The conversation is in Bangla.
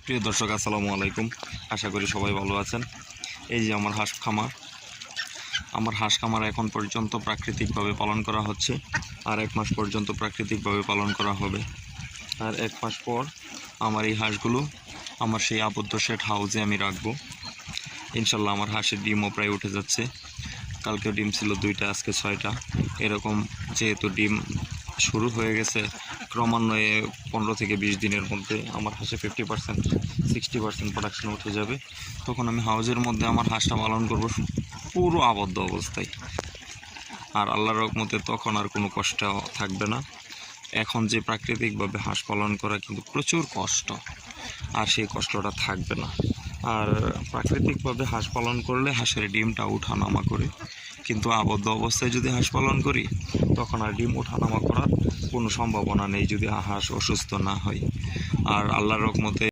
প্রিয় দর্শক, আসসালামু আলাইকুম। আশা করি সবাই ভালো আছেন। এই যে আমার হাঁস খামার এখন পর্যন্ত প্রাকৃতিকভাবে পালন করা হচ্ছে, আর 1 মাস পর্যন্ত প্রাকৃতিকভাবে পালন করা হবে। আর 1 মাস পর আমার এই হাঁসগুলো আমার সেই আবদ্ধ শেড হাউসে আমি রাখবো। ইনশাল্লাহ আমার হাঁসের ডিমও প্রায় উঠে যাচ্ছে। কালকেও ডিম ছিল 2টা, আজকে 6টা। এরকম যেহেতু ডিম শুরু হয়ে গেছে, ক্রমান্বয়ে 15 থেকে 20 দিনের মধ্যে আমার হাঁসে 50% 60% প্রোডাকশন উঠে যাবে। তখন আমি হাউজের মধ্যে আমার হাঁসটা পালন করব পুরো আবদ্ধ অবস্থায়। আর আল্লাহর রহমতে তখন আর কোনো কষ্ট থাকবে না। এখন যে প্রাকৃতিকভাবে হাঁস পালন করা কিন্তু প্রচুর কষ্ট, আর সেই কষ্টটা থাকবে না। আর প্রাকৃতিকভাবে হাঁস পালন করলে হাঁসের ডিমটা উঠানামা করে, কিন্তু আবদ্ধ অবস্থায় যদি হাঁস পালন করি তখন আর ডিম ওঠানামা করার কোনো সম্ভাবনা নেই যদি হাঁস অসুস্থ না হয়। আর আল্লাহর রহমতে